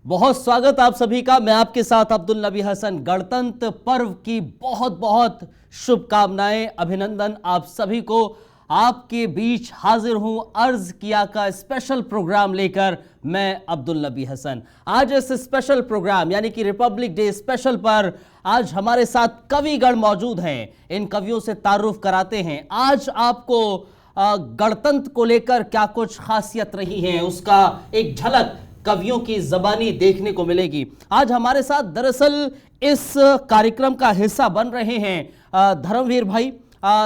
बहुत स्वागत आप सभी का। मैं आपके साथ अब्दुल नबी हसन। गणतंत्र पर्व की बहुत बहुत शुभकामनाएं, अभिनंदन आप सभी को। आपके बीच हाजिर हूं अर्ज किया का स्पेशल प्रोग्राम लेकर मैं अब्दुल नबी हसन। आज इस स्पेशल प्रोग्राम यानी कि रिपब्लिक डे स्पेशल पर आज हमारे साथ कविगण मौजूद हैं। इन कवियों से तारुफ कराते हैं। आज आपको गणतंत्र को लेकर क्या कुछ खासियत रही है उसका एक झलक कवियों की जबानी देखने को मिलेगी। आज हमारे साथ दरअसल इस कार्यक्रम का हिस्सा बन रहे हैं धर्मवीर भाई।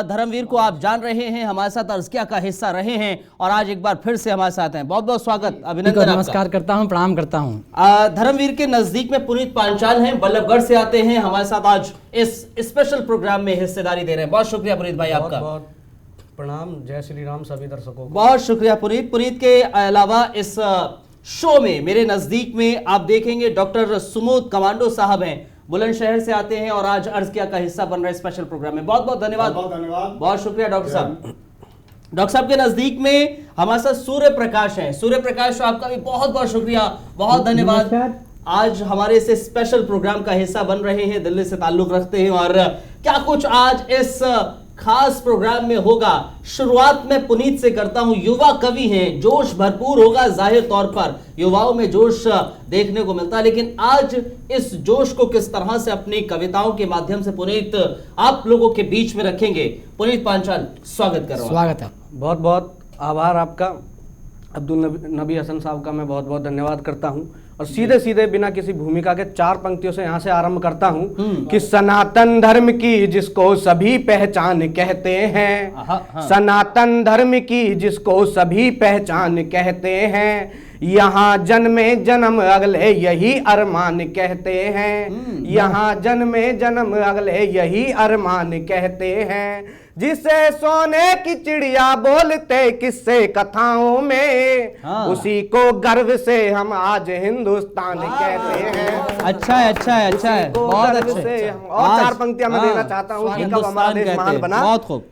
धर्मवीर को आप जान रहे हैं, हमारे साथ अर्ज़किया का हिस्सा रहे हैं और आज एक बार फिर से हमारे साथ हैं। बहुत बहुत स्वागत, अभिनंदन। नमस्कार करता हूं, प्रणाम करता हूं। धर्मवीर के नजदीक में पुनीत पांचाल हैं, बल्लभगढ़ से आते हैं, हमारे साथ आज इस स्पेशल प्रोग्राम में हिस्सेदारी दे रहे हैं। बहुत शुक्रिया पुनीत भाई आपका। बहुत प्रणाम, जय श्री राम सभी दर्शकों को। बहुत शुक्रिया पुनीत। पुनीत के अलावा इस शो में मेरे नजदीक में आप देखेंगे डॉक्टर सुमोद कमांडो साहब हैं, बुलंदशहर से आते हैं और आज अर्ज़किया का हिस्सा बन रहे स्पेशल प्रोग्राम में। बहुत बहुत धन्यवाद। बहुत शुक्रिया डॉक्टर साहब। डॉक्टर साहब के नजदीक में हमारे साथ सूर्य प्रकाश हैं। सूर्य प्रकाश, आपका भी बहुत बहुत शुक्रिया, बहुत धन्यवाद। आज हमारे इस स्पेशल प्रोग्राम का हिस्सा बन रहे हैं, दिल्ली से ताल्लुक रखते हैं और क्या कुछ आज इस खास प्रोग्राम में होगा। शुरुआत में पुनीत से करता हूं। युवा कवि हैं, जोश भरपूर होगा, जाहिर तौर पर युवाओं में जोश देखने को मिलता है, लेकिन आज इस जोश को किस तरह से अपनी कविताओं के माध्यम से पुनीत आप लोगों के बीच में रखेंगे। पुनीत पांचाल, स्वागत कर रहा हूं। स्वागत है। बहुत बहुत आभार आपका अब्दुल नबी हसन साहब का। मैं बहुत बहुत धन्यवाद करता हूं और सीधे सीधे बिना किसी भूमिका के 4 पंक्तियों से यहाँ से आरंभ करता हूं कि सनातन धर्म की जिसको सभी पहचान कहते हैं, सनातन धर्म की जिसको सभी पहचान कहते हैं, यहाँ जन्मे जन्म अगले यही अरमान कहते हैं, यहाँ जन्मे जन्म अगले यही अरमान कहते हैं, जिसे सोने की चिड़िया बोलते किस्से कथाओं में, उसी को गर्व से हम आज हिंदुस्तान कहते हैं। अच्छा है, अच्छा है, अच्छा है, बहुत अच्छे। और 4 पंक्तियां मैं देना चाहता हूँ कि कब हमारा देश महान बना। बहुत खूब।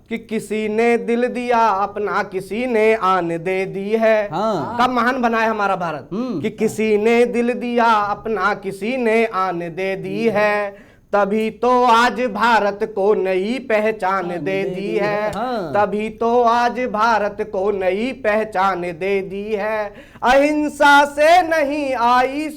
कि किसी ने दिल दिया अपना, किसी ने आन दे दी है। कब महान बना है हमारा भारत? कि किसी ने दिल दिया अपना, किसी ने आन दे दी है, तभी तो आज भारत को नई पहचान दे दी है, तभी तो आज भारत को नई पहचान दे दी है। अहिंसा से नहीं आई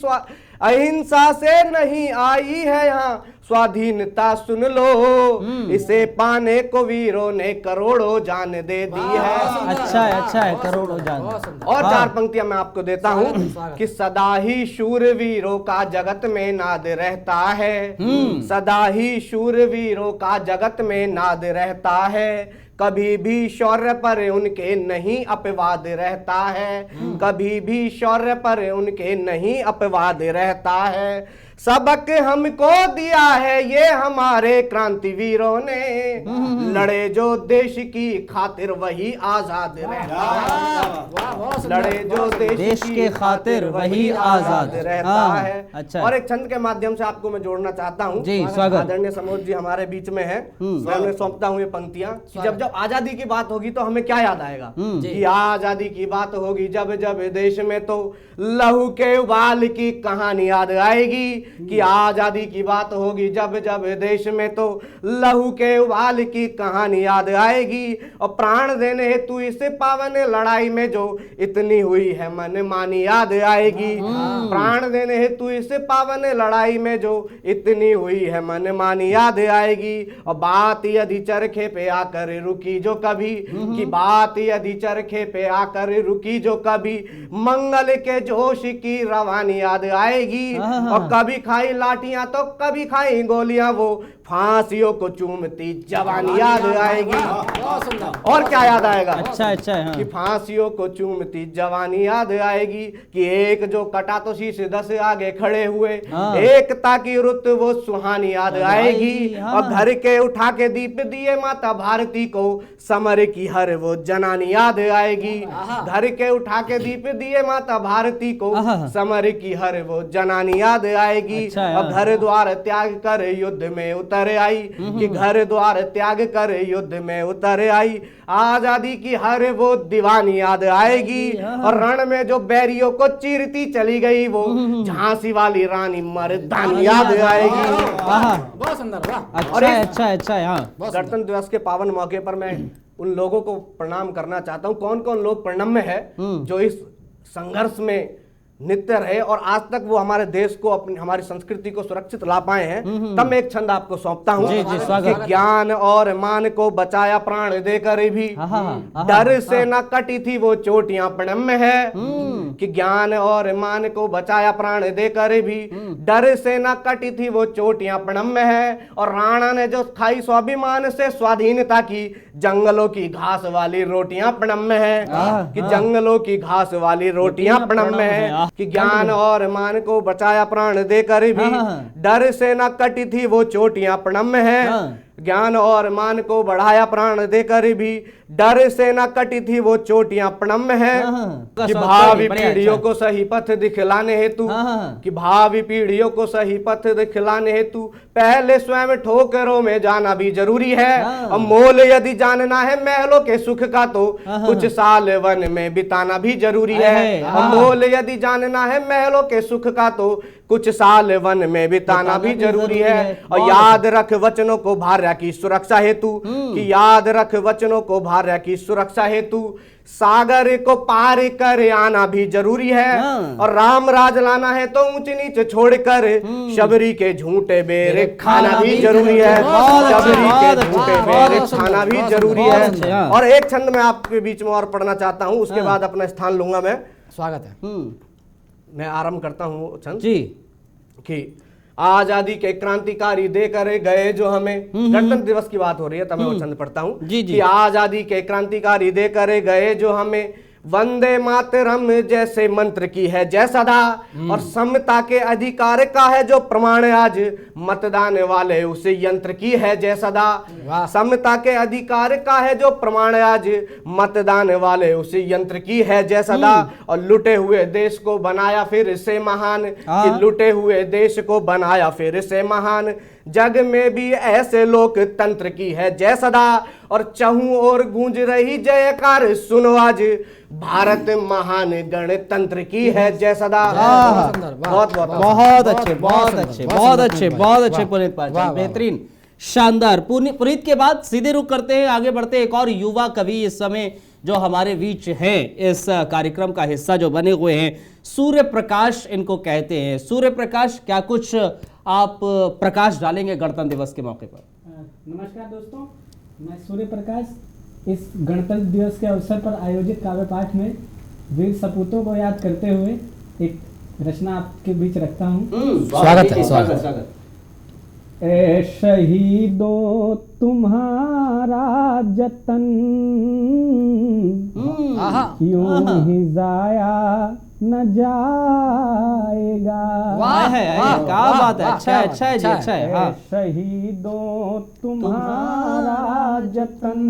अहिंसा से नहीं आई है यहाँ स्वाधीनता, सुन लो इसे पाने को वीरों ने करोड़ों जान दे दी है। अच्छा है, अच्छा है, करोड़ों जान। और 4 पंक्तियां मैं आपको देता हूं कि सदा ही शूरवीरों का जगत में नाद रहता है, सदा ही शूरवीरों का जगत में नाद रहता है, कभी भी शौर्य पर उनके नहीं अपवाद रहता है, कभी भी शौर्य पर उनके नहीं अपवाद रहता है। सबक हमको दिया है ये हमारे क्रांतिवीरों ने, लड़े जो देश की खातिर वही आजाद रहता है, लड़े जो देश की खातिर वही आजाद रहता है। अच्छा। और एक छंद के माध्यम से आपको मैं जोड़ना चाहता हूँ। जी, स्वागत। आदरणीय समोद जी हमारे बीच में है, मैं उन्हें सौंपता हूँ ये पंक्तियां कि जब जब आजादी की बात होगी तो हमें क्या याद आएगा? कि आजादी की बात होगी जब जब देश में तो लहू के उबाल की कहानी याद आएगी, कि आजादी की बात होगी जब जब देश में तो लहू के उबाल की कहानी याद आएगी, और प्राण देने हेतु इस पावन लड़ाई में जो इतनी हुई है मनमानी याद आएगी, प्राण देने हेतु इस पावन लड़ाई में जो इतनी हुई है मनमानी याद आएगी। और बात यदि चरखे पे आकर रुकी जो कभी, कि बात यदि चरखे पे आकर रुकी जो कभी, मंगल के जोश की रवानी याद आएगी, और कभी खाई लाठियां तो कभी खाई गोलियां, वो फांसियों को चूमती जवानी याद आएगी। और क्या याद आएगा? अच्छा, अच्छा है, कि फांसियों को चूमती जवानी याद आएगी, कि एक जो कटा तो शीश 10 आगे खड़े हुए, एकता की रुत वो सुहानी याद आएगी, और घर के उठा के दीप दिए माता भारती को समर की हर वो जनानी याद आएगी, घर के उठा के दीप दिए माता भारती को समर की हर वो जनानी याद आएगी। और घर द्वार त्याग कर युद्ध में उतर उतर आई, कि घर द्वार त्याग कर युद्ध में उतर आई। आजादी की हर वो दीवानी याद आएगी, और रण में जो बैरियों को चीरती चली गई वो झांसी वाली रानी मर्दानी याद आएगी। बहुत सुंदर, वाह। अच्छा अच्छा हाँ। गणतंत्र दिवस के पावन मौके पर मैं उन लोगों को प्रणाम करना चाहता हूँ, कौन कौन लोग प्रणम्य है जो इस संघर्ष में नित्य रहे और आज तक वो हमारे देश को, अपनी हमारी संस्कृति को सुरक्षित ला पाए हैं। तब मैं एक छंद आपको सौंपता हूँ कि ज्ञान और मान को बचाया प्राण देकर भी, डर से न कटी थी वो चोटियां प्रणम्य है। कि ज्ञान और मान को बचाया प्राण देकर भी, डर से न कटी थी वो चोटियां प्रणम्य है। और राणा ने जो खाई स्वाभिमान से स्वाधीनता की, जंगलों की घास वाली रोटियां प्रणम्य है। कि जंगलों की घास वाली रोटियां प्रणम्य है। कि ज्ञान और मान को बचाया प्राण देकर भी, डर से न कटी थी वो चोटियां प्रणम्य है। ज्ञान और मान को बढ़ाया प्राण देकर भी, डर से न कटी थी वो चोटियां प्रणम्य है। कि भावी पीढ़ियों को सही पथ दिखलाने हेतु, कि भावी पीढ़ियों को सही पथ दिखलाने हेतु पहले स्वयं ठोकरों में जाना भी जरूरी है। और मोल यदि जानना है महलों के सुख का तो कुछ साल वन में बिताना भी जरूरी है। और मोल यदि जानना है महलों के सुख का तो कुछ साल वन में बिताना भी जरूरी है। और याद रख वचनों को भार्या की सुरक्षा हेतु, कि याद रख वचनों को भार्या की सुरक्षा हेतु सागर को पार कर आना भी जरूरी है। और राम राज लाना है तो ऊंच नीच छोड़कर शबरी के झूठे बेरे खाना भी जरूरी है। शबरी के झूठे बेरे खाना भी जरूरी है। और एक छंद मैं आपके बीच में और पढ़ना चाहता हूँ, उसके बाद अपना स्थान लूंगा मैं। स्वागत है। मैं आरंभ करता हूँ छंद जी। कि आजादी के क्रांतिकारी देकर गए जो हमें, गणतंत्र दिवस की बात हो रही है तब मैं वो छंद पढ़ता हूँ कि आजादी के क्रांतिकारी देकर गए जो हमें, वंदे मातरम जैसे मंत्र की है जय सदा। और समता के अधिकार का है जो प्रमाण आज, मतदान वाले उसे यंत्र की है जय सदा। समता के अधिकार का है जो प्रमाण आज, मतदान वाले उसे यंत्र की है जय सदा। और लुटे हुए देश को बनाया फिर से महान, कि लुटे हुए देश को बनाया फिर से महान। जग में भी ऐसे लोकतंत्र की है जय सदा। और चहु और गूंज रही जयकार सुनो आज, भारत महान गणतंत्र की है जय सदा। बहुत बहुत बहुत अच्छे बहुत अच्छे बहुत अच्छे बहुत अच्छे पुनीत पाठक, बेहतरीन, शानदार। पुनीत के बाद सीधे रुख करते हैं, आगे बढ़ते हैं। एक और युवा कवि इस समय जो हमारे बीच हैं, इस कार्यक्रम का हिस्सा जो बने हुए हैं, सूर्य प्रकाश इनको कहते हैं। सूर्य प्रकाश, क्या कुछ आप प्रकाश डालेंगे गणतंत्र दिवस के मौके पर? नमस्कार दोस्तों, मैं सूर्य प्रकाश इस गणतंत्र दिवस के अवसर पर आयोजित काव्य पाठ में वीर सपूतों को याद करते हुए एक रचना आपके बीच रखता हूँ। स्वागत है, स्वागत। ए शहीदों तुम्हारा जतन यूं ही जाया न जाएगा। वाह, क्या बात है, अच्छा है, अच्छा है जी, अच्छा है। हाँ। शहीदों तुम्हारा जतन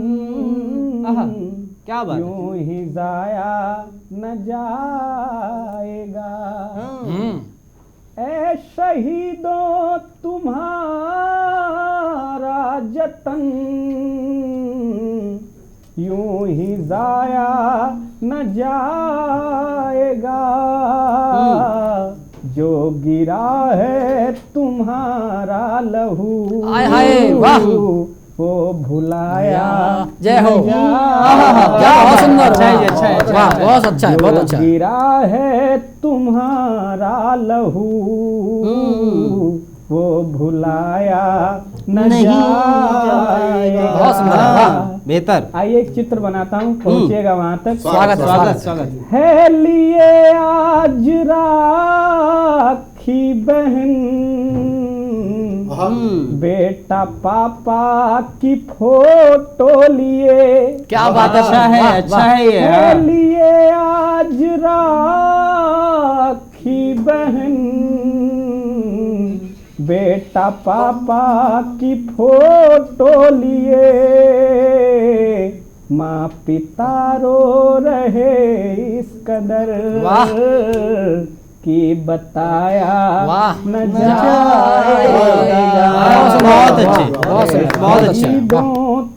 क्या बात, यूं ही जाया न जाएगा। ऐ शहीदों तुम्हारा जतन यूं ही जाया न जाएगा। जो गिरा है तुम्हारा लहू, हाय वाह, वो भुलाया जय हो। क्या बहुत सुंदर, अच्छा है, अच्छा है, वाह, बहुत अच्छा है, बहुत अच्छा है। गिरा है तुम्हारा लहू, वो भुलाया न जाएगा। बहुत सुंदर, बेहतर। आइए एक चित्र बनाता हूँ, पहुंचिएगा वहां तक। स्वागत स्वागत स्वागत है लिए आज राखी बहन, बेटा पापा की फोटो लिए। क्या बात है, अच्छा है, अच्छा है ये। है लिए आज राखी बहन, बेटा पापा की फोटो लिए। माँ पिता रो रहे इस कदर, कि बताया वाह। न जाएगा। बहुत अच्छे, बहुत अच्छे। दो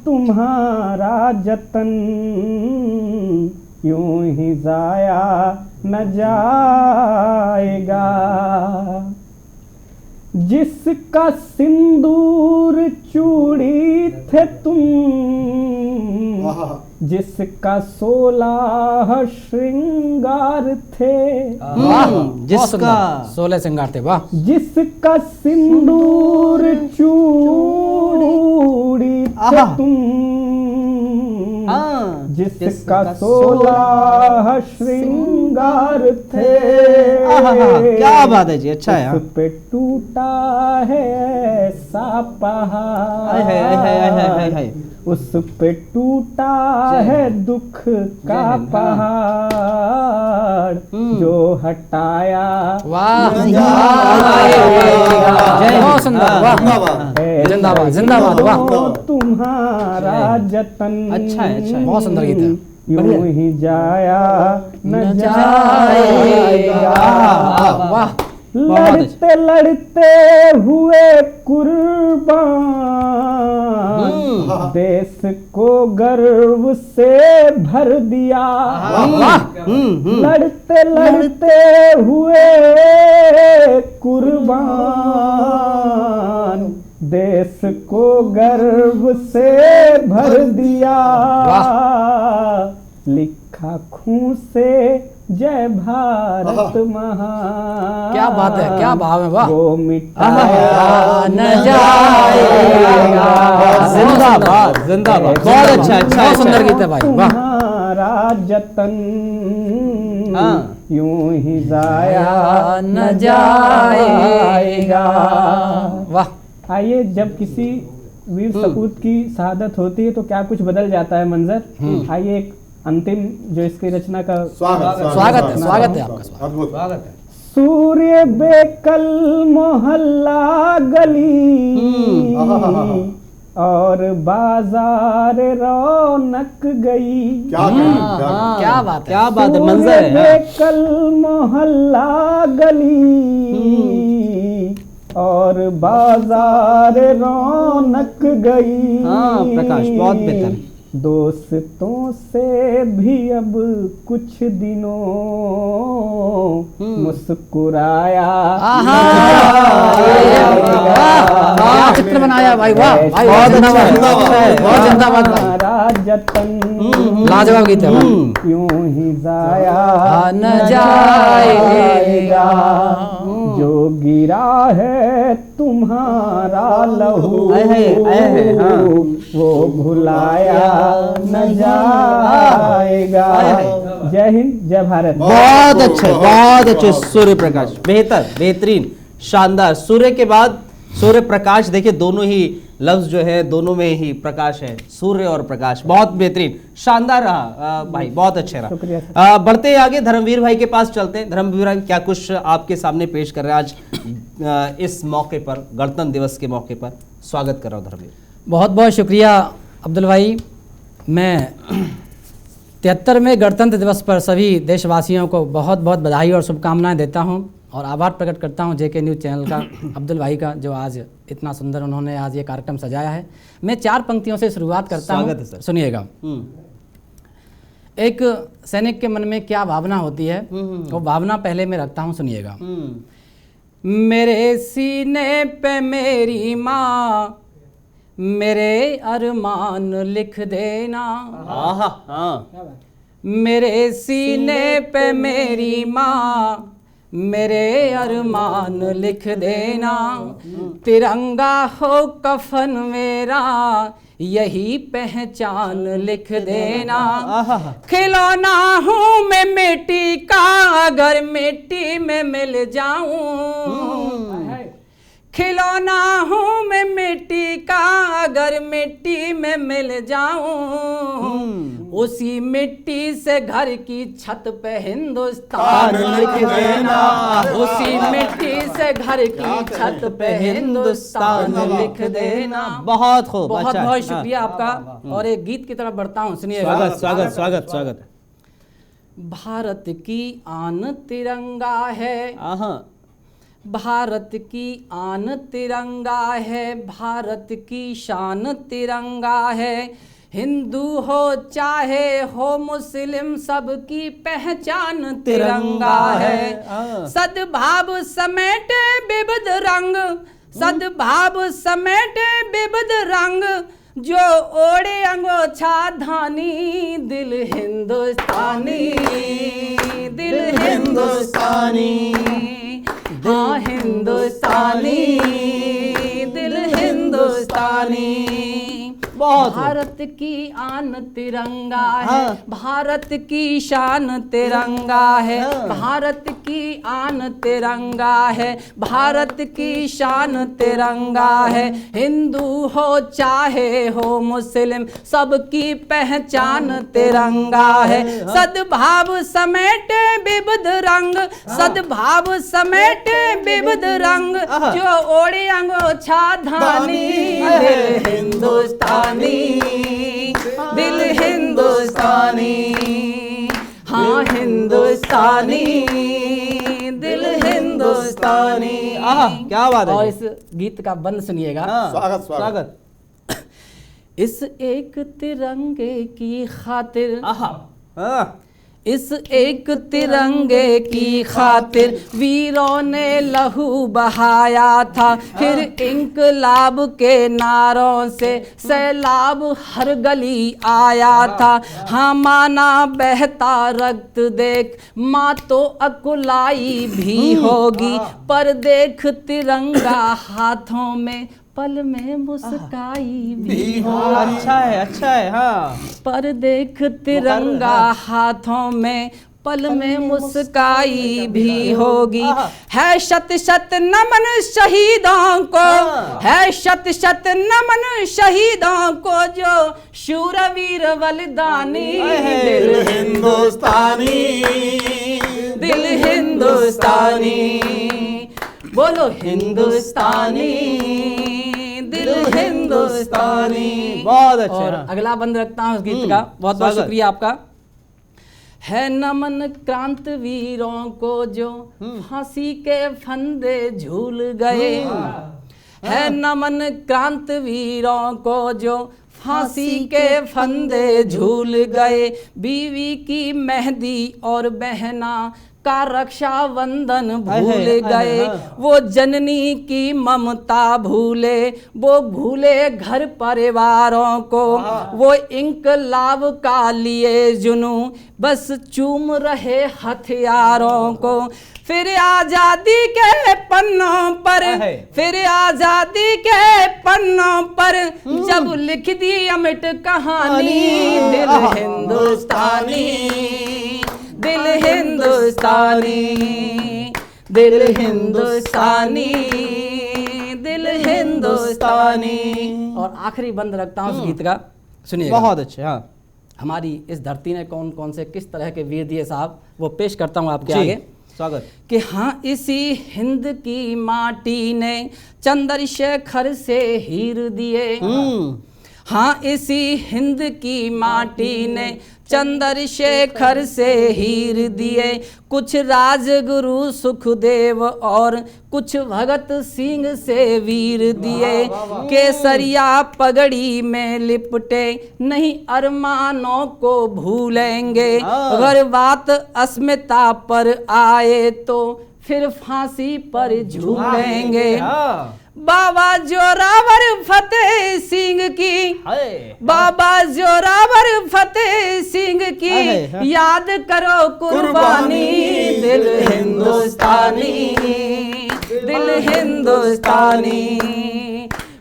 तुम्हारा जतन यूं ही जाया न जाएगा। जिसका सिंदूर चूड़ी थे तुम, जिसका 16 श्रृंगार थे, जिसका 16 श्रृंगार थे। वाह। जिसका सिंदूर चूड़ी थे तुम, जिसका 16 श्रृंगार थे। क्या बात है जी, अच्छा है। उस पे टूटा है ऐसा पहाड़, हाय। उस पे टूटा है दुख का पहाड़, जो हटाया वाह। न जाएगा। बहुत सुंदर। वाह। जिंदाबाद जिंदाबाद। वाह। तुम्हारा जतन अच्छा है, अच्छा है। बहुत सुंदर गीत है। यूं ही जाया न जाएगा। वाह। लड़ते लड़ते हुए कुर्बान, देश को गर्व से भर दिया। लड़ते लड़ते हुए कुर्बान, देश को गर्व से भर दिया। लिखा खून से जय भारत महान। क्या बात है, क्या भाव है। वाह। वो मिटाया न जाएगा। जिंदाबाद जिंदाबाद। बहुत अच्छा, अच्छा, बहुत सुंदर गीत है भाई। वाह। तुम्हारा जतन यूं ही जाया न जाएगा। वाह। आइए, जब किसी वीर सपूत की शहादत होती है तो क्या कुछ बदल जाता है मंजर। आइए एक अंतिम जो इसकी रचना का स्वागत है आपका। स्वागत है। सूर्य बेकल मोहल्ला गली और बाजार रौनक गई। क्या बात है, क्या बात है, मंजर है। बेकल मोहल्ला गली और बाजार रौनक गई। प्रकाश बहुत बेहतर। दोस्तों से भी अब कुछ दिनों मुस्कुराया क्या चित्र बनाया भाई। वाह भाई, बहुत जिंदाबाद। जतन लाजवाब गीत है। यूं ही जाया न जाएगा। जो गिरा है तुम्हारा लहू, वो भुलाया न जाएगा। जय हिंद, जय भारत। बहुत अच्छे सूर्य प्रकाश, बेहतर, बेहतरीन, शानदार। सूर्य के बाद सूर्य प्रकाश, देखिए दोनों ही लफ्ज जो है दोनों में ही प्रकाश है, सूर्य और प्रकाश। बहुत बेहतरीन, शानदार रहा भाई, बहुत अच्छे रहा। बढ़ते हैं आगे, धर्मवीर भाई के पास चलते हैं। धर्मवीर भाई क्या कुछ आपके सामने पेश कर रहे हैं आज इस मौके पर, गणतंत्र दिवस के मौके पर। स्वागत कर रहा हूँ धर्मवीर। बहुत बहुत शुक्रिया अब्दुल भाई। मैं 73वें गणतंत्र दिवस पर सभी देशवासियों को बहुत बहुत बधाई और शुभकामनाएं देता हूं और आभार प्रकट करता हूं जेके न्यूज़ चैनल का, अब्दुल भाई का, जो आज इतना सुंदर उन्होंने आज ये कार्यक्रम सजाया है। मैं 4 पंक्तियों से शुरुआत करता हूं, सुनिएगा। एक सैनिक के मन में क्या भावना होती है, वो भावना पहले मैं रखता हूं, सुनिएगा। मेरे सीने पे मेरी माँ मेरे अरमान लिख देना। मेरे सीने पे मेरी माँ मेरे अरमान लिख देना। तिरंगा हो कफन मेरा यही पहचान लिख देना। खिलौना हूँ मैं मिट्टी का अगर मिट्टी में मिल जाऊं। खिलौना हूँ मैं मिट्टी का अगर मिट्टी में मिल जाऊं। उसी मिट्टी से घर की छत पे हिंदुस्तान लिख देना। उसी मिट्टी से घर की छत पे हिंदुस्तान लिख देना। बहुत खूब, बहुत बहुत शुक्रिया आपका। और एक गीत की तरफ बढ़ता हूँ, सुनिएगा। स्वागत स्वागत स्वागत स्वागत। भारत की आन तिरंगा है, भारत की आन तिरंगा है, भारत की शान तिरंगा है। हिंदू हो चाहे हो मुस्लिम सबकी पहचान तिरंगा है। सद्भाव समेटे विविध रंग, सद्भाव समेटे विविध रंग, जो ओढ़े अंगोछा धानी, दिल हिंदुस्तानी, दिल हिंदुस्तानी, हाँ हिंदुस्तानी, दिल हिंदुस्तानी। भारत की आन तिरंगा है, भारत की शान तिरंगा है, भारत की आन तिरंगा है, भारत की शान तिरंगा है। हिंदू हो चाहे हो मुस्लिम सबकी पहचान तिरंगा है। सद्भाव समेटे विविध रंग, सद्भाव समेटे विविध रंग, जो ओढ़े अंगोछा धानी, दिल हिंदुस्तानी, दिल हिंदुस्तानी, हाँ हिंदुस्तानी, दिल हिंदुस्तानी। क्या बात है। और इस गीत का बंद सुनिएगा। स्वागत स्वागत। इस एक तिरंगे की खातिर, इस एक तिरंगे की खातिर वीरों ने लहू बहाया था। फिर इंकलाब के नारों से सैलाब हर गली आया था। हाँ माना बहता रक्त देख माँ तो अकुलाई भी होगी, पर देख तिरंगा हाथों में पल में मुस्काई भी होगी। अच्छा है, अच्छा है। हाँ, पर देख तिरंगा हाथों में पल में मुस्काई भी होगी। है शत शत नमन शहीदों को, है शत शत नमन शहीदों को, जो शूरवीर बलिदानी, दिल हिंदुस्तानी, दिल हिंदुस्तानी, बोलो हिंदुस्तानी, दिल हिंदुस्तानी। बहुत अच्छे। और अगला बंद रखता हूँ उस गीत का। बहुत बहुत शुक्रिया आपका। है नमन क्रांतिवीरों को जो फांसी के फंदे झूल गए, है नमन क्रांतिवीरों को जो फांसी के फंदे झूल गए। बीवी की मेहंदी और बहना का रक्षा बंधन भूल गए। वो जननी की ममता भूले, वो भूले घर परिवारों को। वो इंकलाब का लिए जुनू बस चूम रहे हथियारों को। फिर आजादी के पन्नों पर, फिर आजादी के पन्नों पर जब लिख दी अमिट कहानी, दिल हिंदुस्तानी, दिल हिंदुस्तानी, दिल हिंदुस्तानी, दिल हिंदुस्तानी। और आखिरी बंद रखता हूँ उस गीत का, सुनिए। बहुत अच्छे। हाँ, हमारी इस धरती ने कौन कौन से किस तरह के वीर दिए साहब, वो पेश करता हूँ आपके आगे। स्वागत। कि हाँ इसी हिंद की माटी ने चंद्रशेखर से हीर दिए। हाँ इसी हिंद की माटी ने चंद्रशेखर से हीर दिए। कुछ राजगुरु सुखदेव और कुछ भगत सिंह से वीर दिए। केसरिया पगड़ी में लिपटे नहीं अरमानों को भूलेंगे। अगर बात अस्मिता पर आए तो फिर फांसी पर झूलेंगे। बाबा जोरावर फतेह सिंह की, बाबा जोरावर फतेह सिंह की याद करो कुर्बानी। दिल हिंदुस्तानी, दिल हिंदुस्तानी,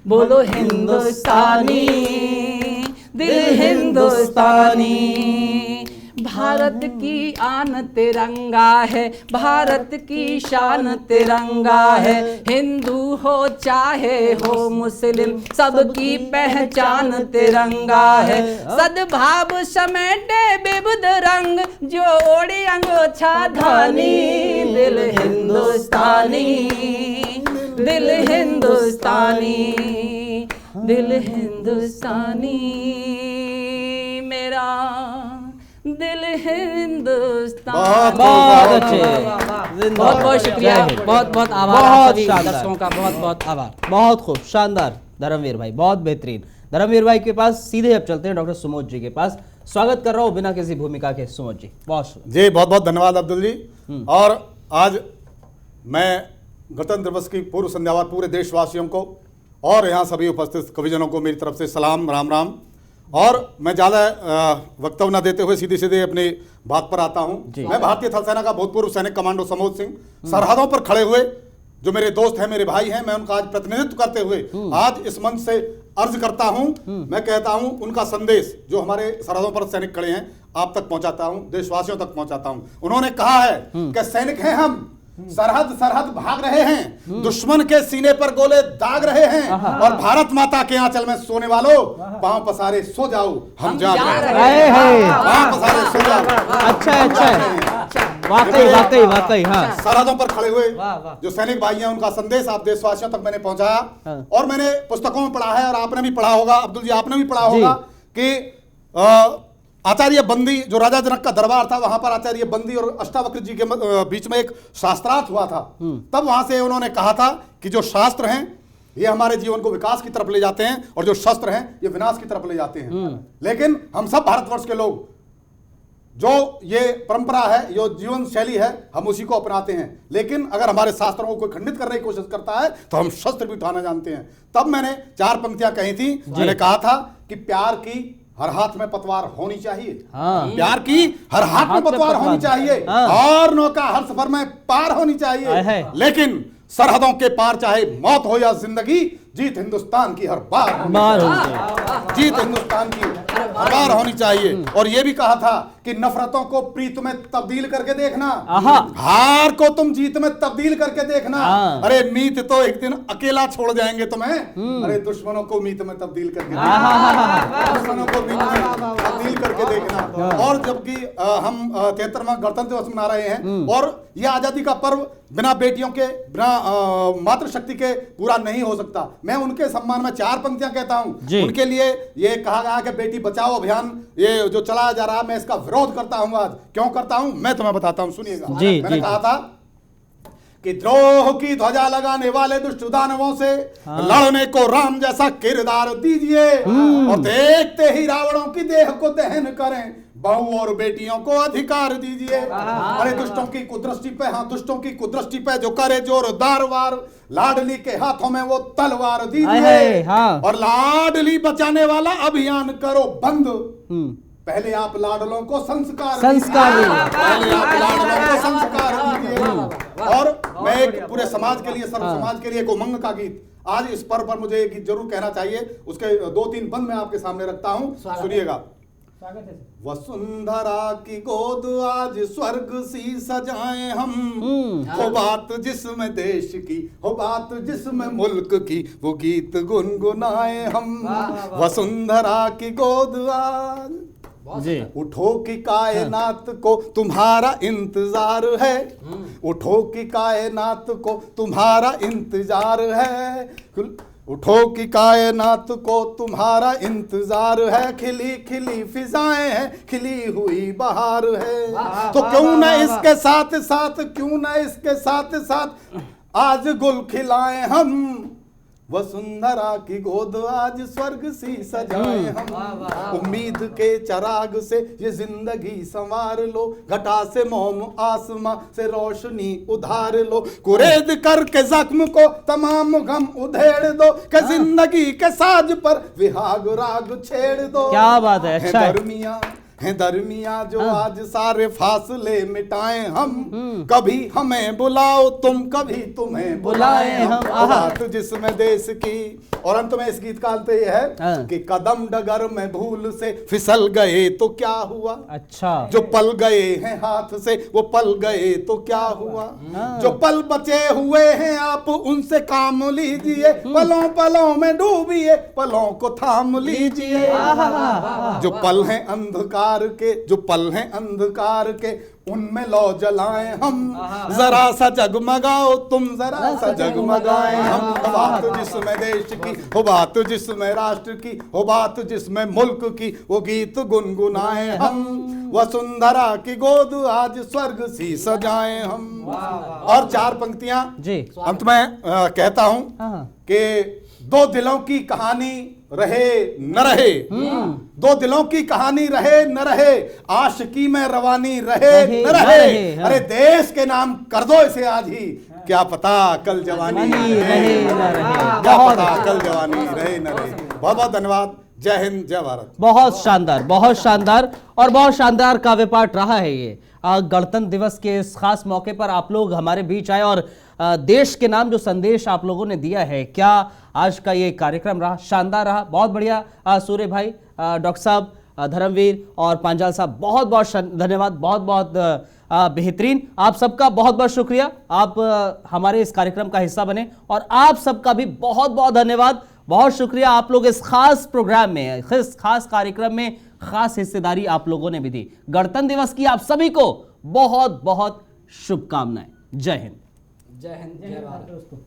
बोलो हिंदुस्तानी, दिल हिंदुस्तानी। भारत की आन तिरंगा है, भारत की शान तिरंगा है। हिंदू हो चाहे हो मुस्लिम सबकी पहचान तिरंगा है। सद्भाव समेटे विविध रंग जो ओढ़े अंगोछा धानी। दिल हिंदुस्तानी, दिल हिंदुस्तानी, दिल हिंदुस्तानी, मेरा दिल हिंदुस्तान। बहुत अच्छे, बहुत बहुत शुक्रिया, बहुत बहुत आभार बहुत आप सभी शानदार। दर्शकों का, बहुत बहुत आभार। बहुत खूब, शानदार धर्मवीर भाई, बहुत बेहतरीन। धर्मवीर भाई के पास सीधे अब चलते हैं डॉक्टर सुमोद जी के पास। स्वागत कर रहा हूँ बिना किसी भूमिका के सुमोद जी, बहुत जी बहुत बहुत धन्यवाद अब्दुल जी। और आज मैं गणतंत्र दिवस की पूर्व संध्या पूरे देशवासियों को और यहाँ सभी उपस्थित कविजनों को मेरी तरफ से सलाम, राम राम। और मैं ज़्यादा वक्तव्य न देते हुए सीधे सीधे अपनी बात पर आता हूँ। मैं भारतीय थल सेना का भूतपूर्व सैनिक कमांडो समोद सिंह, सरहदों पर खड़े हुए जो मेरे दोस्त हैं, मेरे भाई हैं, मैं उनका आज प्रतिनिधित्व करते हुए आज इस मंच से अर्ज करता हूं, मैं कहता हूं उनका संदेश जो हमारे सरहदों पर सैनिक खड़े हैं आप तक पहुंचाता हूं, देशवासियों तक पहुंचाता हूं। उन्होंने कहा है कि सैनिक हैं हम, सरहद सरहद भाग रहे हैं, दुश्मन के सीने पर गोले दाग रहे हैं, और भारत माता के आंचल में सोने वालों पांव पसारे सो जाओ, हम जाग रहे हैं। पांव पसारे सो जाओ। अच्छा है, अच्छा है, वाकई वाकई वाकई। हाँ, सरहदों पर खड़े हुए जो सैनिक भाई हैं उनका संदेश आप देशवासियों तक मैंने पहुंचाया। और मैंने पुस्तकों में पढ़ा है और आपने भी पढ़ा होगा, अब्दुल जी आपने भी पढ़ा होगा कि आचार्य बंदी जो राजा जनक का दरबार था, वहां पर आचार्य बंदी और अष्टावक्र जी के बीच में एक शास्त्रार्थ हुआ था। तब वहां से उन्होंने कहा था कि जो शास्त्र हैं ये हमारे जीवन को विकास की तरफ ले जाते हैं और जो शस्त्र हैं ये विनाश की तरफ ले जाते हैं। लेकिन हम सब भारतवर्ष के लोग जो ये परंपरा है, जो जीवन शैली है, हम उसी को अपनाते हैं। लेकिन अगर हमारे शास्त्रों को कोई खंडित करने की कोशिश करता है तो हम शस्त्र भी उठाना जानते हैं। तब मैंने 4 पंक्तियां कही थी। मैंने कहा था कि प्यार की हर हाथ में पतवार होनी चाहिए, प्यार की हर हाथ में पतवार होनी चाहिए, और नौका हर सफर में पार होनी चाहिए। लेकिन सरहदों के पार चाहे मौत हो या जिंदगी, जीत हिंदुस्तान की हर बार होनी चाहिए। जीत हिंदुस्तान की हर बार होनी चाहिए। और यह भी कहा था कि नफरतों को प्रीत में तब्दील करके देखना, हार को तुम जीत में तब्दील करके देखना। अरे मीत तो एक दिन अकेला छोड़ जाएंगे तुम्हें, अरे दुश्मनों को मीत में तब्दील करके देखना, दुश्मनों को मीत में तब्दील करके देखना। और जबकि हम 73वां गणतंत्र दिवस मना रहे हैं और यह आजादी का पर्व बिना बेटियों के, बिना मातृशक्ति के पूरा नहीं हो सकता। मैं उनके सम्मान में 4 पंक्तियां कहता हूं। उनके लिए ये कहा गया कि बेटी बचाओ अभियान ये जो चलाया जा रहा है, मैं इसका विरोध करता हूं। आज क्यों करता हूं मैं तुम्हें बताता हूं, सुनिएगा। मैंने कहा था कि द्रोह की ध्वजा लगाने वाले दुष्ट दानवों से लड़ने को राम जैसा किरदार दीजिए, और देखते ही रावणों की देह को दहन करें, बहू और बेटियों को अधिकार दीजिए। अरे दुष्टों की कुदृष्टि पे, हाँ दुष्टों की कुदृष्टि पे जो करे जोरदार वार, लाडली के हाथों में वो तलवार दीजिए, और लाडली बचाने वाला अभियान करो बंद। पहले आप लाडलों को संस्कार दीजिए। पहले आप लाडलों को संस्कार दीजिए। और मैं एक पूरे समाज के लिए, सर्व समाज के लिए एक उमंग का गीत आज इस पर्व पर मुझे एक गीत जरूर कहना चाहिए। उसके 2-3 बंद मैं आपके सामने रखता हूं, सुनिएगा। वसुंधरा की गोद आज स्वर्ग सी सजाएं हम, हो बात जिसमें देश की, हो बात जिसमें मुल्क की, वो गीत गुनगुनाएं हम। वसुंधरा की गोद आज उठो की कायनात को तुम्हारा इंतजार है, उठो की कायनात को तुम्हारा इंतजार है, उठो की कायनात को तुम्हारा इंतजार है, खिली खिली फिजाएं हैं, खिली हुई बहार है। तो क्यों न इसके साथ साथ, क्यों न इसके साथ साथ आज गुल खिलाएं हम। वसुंधरा की गोद आज स्वर्ग सी सजाए हम। उम्मीद के चराग से ये जिंदगी संवार लो, घटा से मोम आसमां से रोशनी उधार लो, कुरेद करके जख्म को तमाम गम उधेड़ दो, कि जिंदगी के साज पर विहाग राग छेड़ दो। क्या बात है, अच्छा है दरमिया जो आज सारे फासले मिटाएं हम, कभी हमें बुलाओ तुम, कभी तुम्हें बुलाएं हम। बात जिसमें देश की। और अंत में इस गीत का अंत ये है कि कदम डगर में भूल से फिसल गए तो क्या हुआ, अच्छा जो पल गए हैं हाथ से वो पल गए तो क्या हुआ, जो पल बचे हुए हैं आप उनसे काम लीजिए, पलों पलों में डूबिए पलों को थाम लीजिए। जो पल हैं अंधकार के, जो पल हैं अंधकार के उनमें लौ जलाएं हम, जरा सा जगमगाओ तुम, जरा सा जगमगाएं हम। हो बात जिसमें देश की, हो बात जिसमें राष्ट्र की, हो बात जिसमें मुल्क की, वो गीत गुनगुनाएं हम। वसुंधरा की गोद आज स्वर्ग सी सजाएं हम। और 4 पंक्तियां जी अंत में कहता हूं कि 2 दिलों की कहानी रहे न रहे, 2 दिलों की कहानी रहे न रहे, आशिकी में रवानी रहे न रहे। अरे देश के नाम कर दो इसे आज ही, क्या पता कल जवानी रहे न रहे, क्या पता कल जवानी रहे न रहे। बहुत बहुत धन्यवाद। जय हिंद, जय भारत। बहुत शानदार, बहुत शानदार और बहुत शानदार काव्य पाठ रहा है ये। गणतंत्र दिवस के इस खास मौके पर आप लोग हमारे बीच आए और देश के नाम जो संदेश आप लोगों ने दिया है, क्या आज का ये कार्यक्रम रहा, शानदार रहा, बहुत बढ़िया। सूर्य भाई, डॉक्टर साहब, धर्मवीर और पांजाल साहब, बहुत बहुत धन्यवाद, बहुत बहुत बेहतरीन। आप सबका बहुत बहुत शुक्रिया, आप हमारे इस कार्यक्रम का हिस्सा बने और आप सबका भी बहुत बहुत धन्यवाद, बहुत शुक्रिया। आप लोग इस खास प्रोग्राम में, इस खास कार्यक्रम में खास हिस्सेदारी आप लोगों ने भी दी। गणतंत्र दिवस की आप सभी को बहुत बहुत शुभकामनाएं। जय हिंद, जय हिंद, जय भारत दोस्तों।